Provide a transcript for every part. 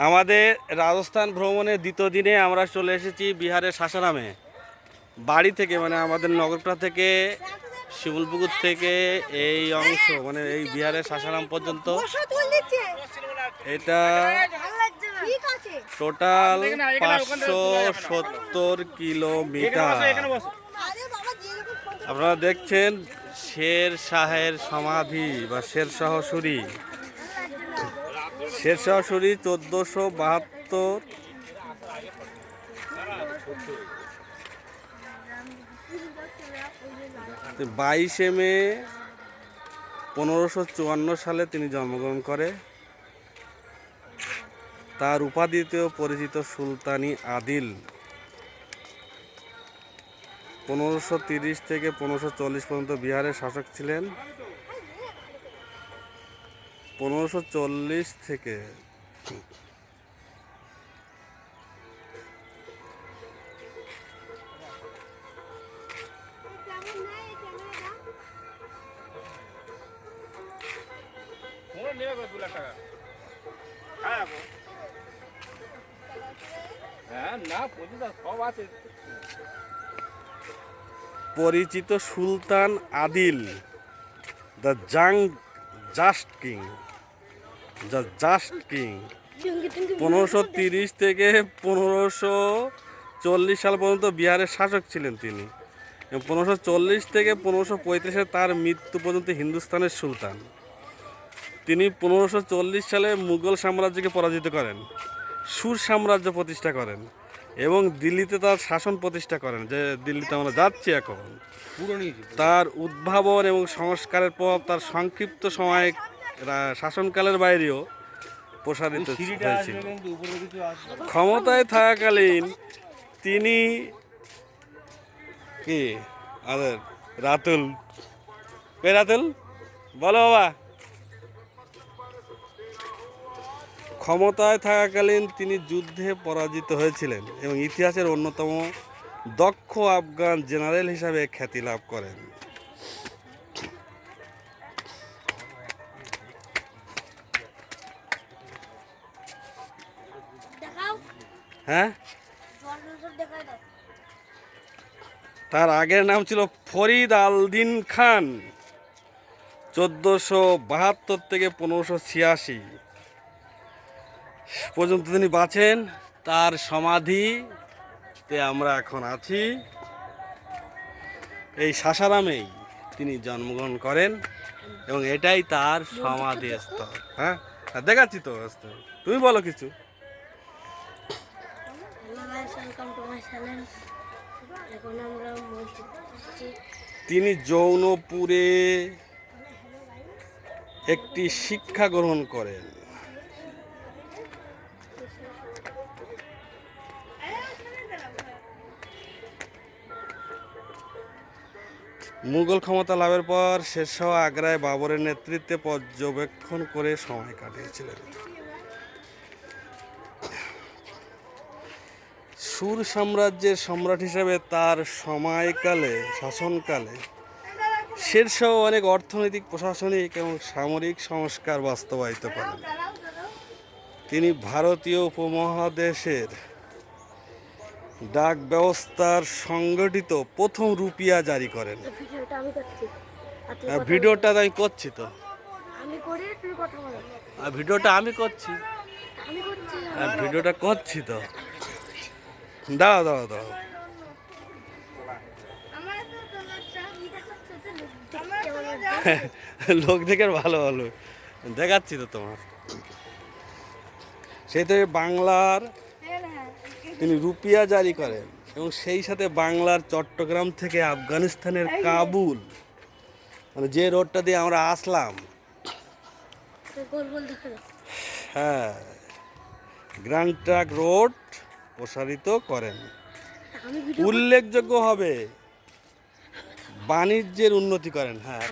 আমাদের রাজস্থান ভ্রমণের দ্বিতীয় দিনে আমরা চলে এসেছি বিহারের সাসারামে। বাড়ি থেকে মানে আমাদের নগরটা থেকে শিমুলপুকুর থেকে এই অংশ মানে এই বিহারের সাসারাম পর্যন্ত এটা টোটাল 570 কিলোমিটার। আপনারা দেখছেন শের শাহের সমাধি বা শেরশাহ সুরি। শেরশাহ সুরি 1472 22 মে 1554 সালে তিনি জন্মগ্রহণ করে। তার উপাধিতেও পরিচিত সুলতানি আদিল। 1530 থেকে 1540 পর্যন্ত বিহারের শাসক ছিলেন। 1540 থেকে পরিচিত সুলতান আদিল, দ্য জাস্ট কিং। 1530 থেকে 1540 সাল পর্যন্ত বিহারের শাসক ছিলেন তিনি। 1540 থেকে 1535 তার মৃত্যু পর্যন্ত হিন্দুস্তানের সুলতান। তিনি 1540 সালে মুঘল সাম্রাজ্যকে পরাজিত করেন, সুর সাম্রাজ্য প্রতিষ্ঠা করেন এবং দিল্লিতে তার শাসন প্রতিষ্ঠা করেন, যে দিল্লিতে আমরা যাচ্ছি এখন। তার উদ্ভাবন এবং সংস্কারের প্রভাব তার সংক্ষিপ্ত সময় শাসনকালের বাইরেও প্রসারিত হয়েছিল। ক্ষমতায় থাকাকালীন তিনি কি রাতুল বলো বাবা। ক্ষমতায় থাকাকালীন তিনি যুদ্ধে পরাজিত হয়েছিলেন এবং ইতিহাসের অন্যতম দক্ষ আফগান জেনারেল হিসাবে খ্যাতি লাভ করেন। হ্যাঁ, তার আগের নাম ছিল ফরিদ আল-দিন খান। 1472 থেকে 1586 পর্যন্ত তিনি বাঁচেন। তার সমাধিতে আমরা এখন আছি। এই সাসারামেই তিনি জন্মগ্রহণ করেন এবং এটাই তার সমাধি স্থল। হ্যাঁ, দেখাচ্ছি তো। তুমি বলো কিছু। তিনি জৌনপুরে একটি শিক্ষা গ্রহণ করেন। মুঘল ক্ষমতা লাভের পর শেরশাহ আগ্রায় বাবরের নেতৃত্বে পর্যবেক্ষণ করে সময় কাটিয়েছিলেন। সুর সাম্রাজ্যের সম্রাট হিসেবে তার শাসনকালে শেরশাহ অনেক অর্থনৈতিক, প্রশাসনিক এবং সামরিক সংস্কার বাস্তবায়িত করেন। তিনি ভারতীয় উপমহাদেশের ডাক ব্যবস্থার সংগঠিত প্রথম রুপিয়া জারি করেন। ভিডিওটা আমি করছি তো, ভিডিওটা আমি করছি, ভিডিওটা করছি তো। দাঁড়াও। লোক দেখে ভালো দেখাচ্ছি তো তোমার। সেই থেকে বাংলার তিনি রুপিয়া জারি করেন এবং সেই সাথে বাংলার চট্টগ্রাম থেকে আফগানিস্তানের কাবুল, মানে যে রোডটা দিয়ে আমরা আসলাম, হ্যাঁ, গ্র্যান্ড ট্রাঙ্ক রোড প্রসারিত করেন। উল্লেখযোগ্য হবে বাণিজ্যের উন্নতি করেন। হ্যাঁ,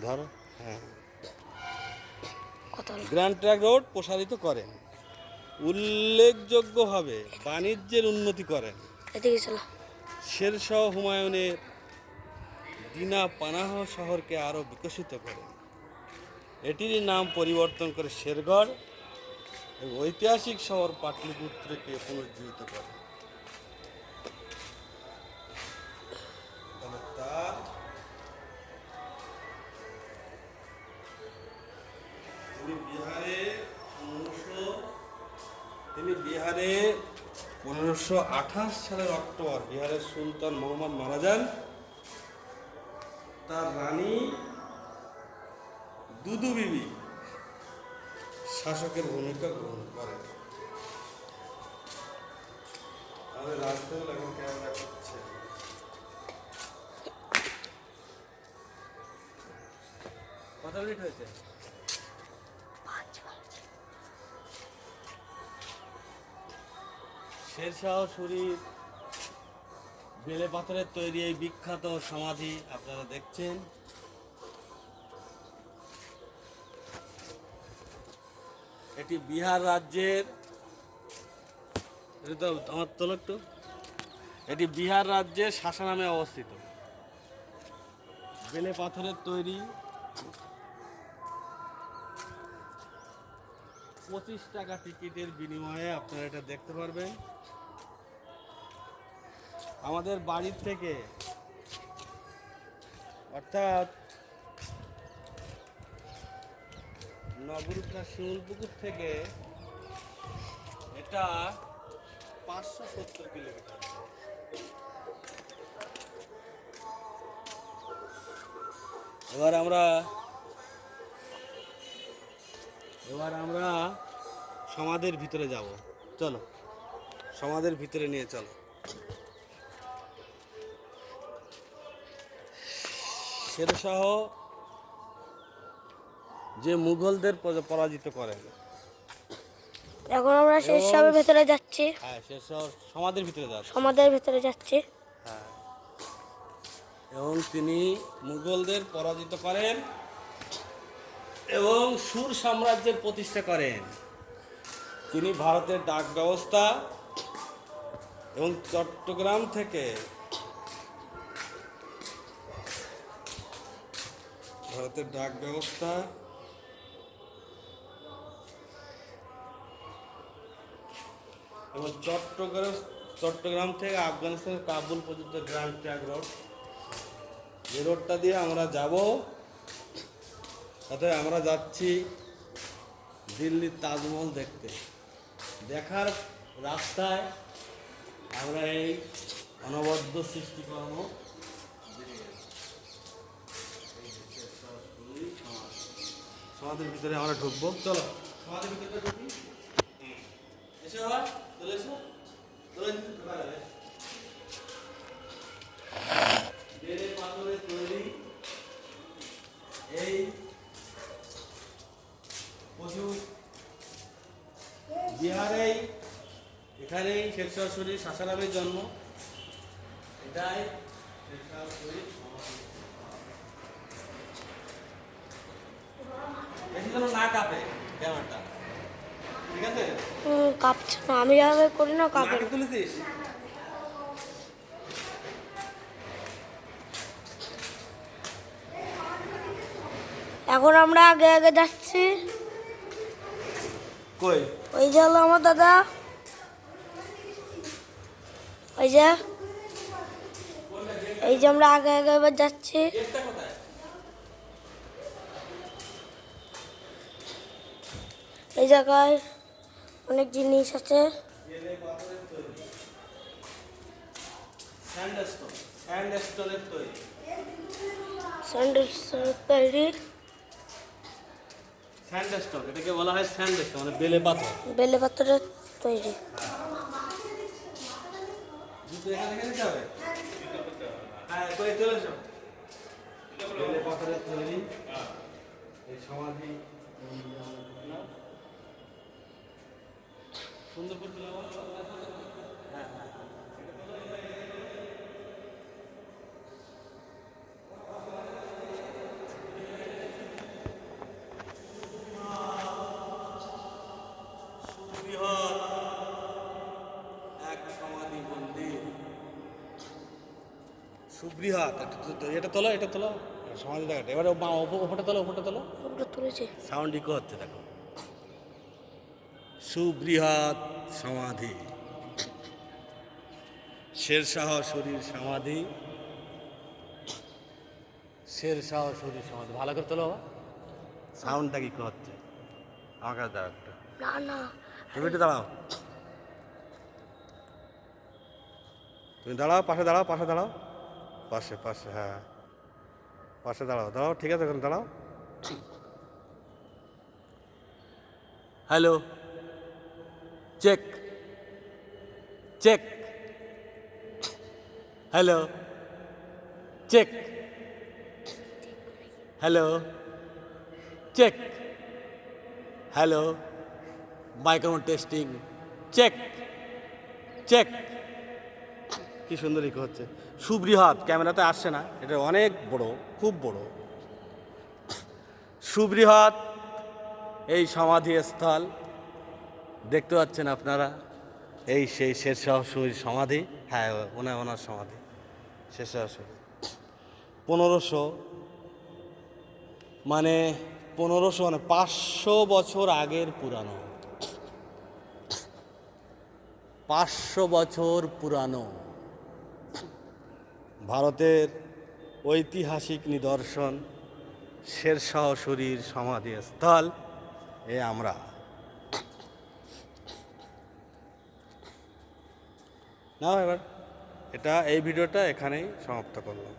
ধরো হ্যাঁ, গ্র্যান্ড ট্রাঙ্ক রোড প্রসারিত করেন। উল্লেখযোগ্যভাবে বাণিজ্যের উন্নতি করেন। শেরশাহ হুমায়ুনের দিনা পানাহ শহরকে আরও বিকশিত করেন। এটির নাম পরিবর্তন করে শেরগড় এই ঐতিহাসিক শহর পাটলিপুত্রকে পুনর্জীবিত করে। তাহলে তার তিনি বিহারে 1528 সালের অক্টোবর বিহারের সুলতান মোহাম্মদ মারা যান। তার রানী দুদু বিবি শাসকের ভূমিকা গ্রহণ করেন। আমাদের রাজধানী এখন ক্যামেরা করছে। কত মিনিট হয়েছে? শেরশাহ শরীফ বেলে পাথরের তৈরি এই বিখ্যাত সমাধি আপনারা দেখছেন। এটি বিহার রাজ্যের, আমার তোলো একটু, এটি বিহার রাজ্যের সাসারামে অবস্থিত। বেলে পাথরের তৈরি, 25 টাকা টিকিটের বিনিময়ে আপনারা এটা দেখতে পারবেন। আমাদের বাড়ির থেকে অর্থাৎ নবরূপনা শিমুলপুকুর থেকে এটা 570 কিলোমিটার। এবার আমরা সমাধির ভিতরে যাব। চলো সমাধির ভিতরে নিয়ে চলো। শেরশাহ যে মুঘলদের পরাজিত করেন। এখন আমরা শেরশাহের ভিতরে যাচ্ছি। হ্যাঁ, শেরশাহ সমাধির ভিতরে যাচ্ছি। সমাধির ভিতরে যাচ্ছি। হ্যাঁ, এবং তিনি মুঘলদের পরাজিত করেন এবং সুর সাম্রাজ্যের প্রতিষ্ঠা করেন। তিনি ভারতের ডাক ব্যবস্থা এবং চট্টগ্রাম থেকে ভারতের ডাক ব্যবস্থা এবং চট্টগ্রাম থেকে আফগানিস্তানের কাবুল পর্যন্ত গ্র্যান্ড ট্রাঙ্ক রোড, যে রোডটা দিয়ে আমরা যাব। তাতে আমরা যাচ্ছি দিল্লির তাজমহল দেখতে। দেখার রাস্তায় আমরা এই অনবদ্য সৃষ্টিকর্ম সমাধির ভিতরে আমরা ঢুকবো। চলো সমাধির ভিতরে ঢুকি। এসো বাবা, চলে এসো। বেলে পাথরের তৈরি এই বিহারেই, এখানেই শেরশাহ শরীফ সাসারামের জন্ম। এটাই শেরশাহ শরীফ সমাধি। বেশি যেন না কাঁপে ক্যামেরাটা, ঠিক আছে? কাঁপছে না, আমি যাবে করি না কাঁপে। তুলেছিস? এখন আমরা আগে আগে যাচ্ছি। কই? ওই যে হলো আমার দাদা, ওই যে আমরা আগে আগে এবার যাচ্ছি। এই জায়গায় অনেক জিনিস আছে। স্যান্ডস্টোনের তৈরি স্যান্ডস্টোন, এটাকে বলা হয় স্যান্ডস্টোন, মানে বেলে পাথর। বেলে পাথরের তৈরি। হ্যাঁ, কই চলে এসো। বেলে পাথরের তৈরি এই সমাধি সুন্দর করে তুলে। হ্যাঁ হ্যাঁ, সুবৃহৎ। এটা তোলো, এটা তোলো, সমাধি দেখাটা। এবারে ওপরটা তোলো, ওপরটা তোলো। ওটা তুলেছি। সাউন্ড ইকো হচ্ছে, দেখো। সুবৃহৎ সমাধি, শেরশাহ শরীর সমাধি, শেরশাহ শরীর সমাধি। ভালো করে তোলো বাবা। সাউন্ডটা কি হচ্ছে? আমার কাছে দাও একটা, না না তুমি একটু দাঁড়াও, তুমি দাঁড়াও, পাশে দাঁড়াও, পাশে দাঁড়াও, পাশে পাশে, হ্যাঁ পাশে দাঁড়াও, দাঁড়াও, ঠিক আছে, এখন দাঁড়াও। Hello, check check, hello, check, hello, check, hello, microphone testing, check check. কি সুন্দর ইকো হচ্ছে। সুবৃহৎ, ক্যামেরাতে আসছে না, এটা অনেক বড়, খুব বড়। সুবৃহৎ এই সমাধি স্থল দেখতে পাচ্ছেন আপনারা, এই সেই শেরশাহ সূরির সমাধি। হ্যাঁ, ওনার সমাধি শেরশাহ সূরি। 1500 মানে 500 বছর আগের পুরানো, 500 বছর পুরানো ভারতের ঐতিহাসিক নিদর্শন শেরশাহ সূরির সমাধি স্থল এ আমরা। না এবার এই ভিডিওটা এখানেই সমাপ্ত করলাম।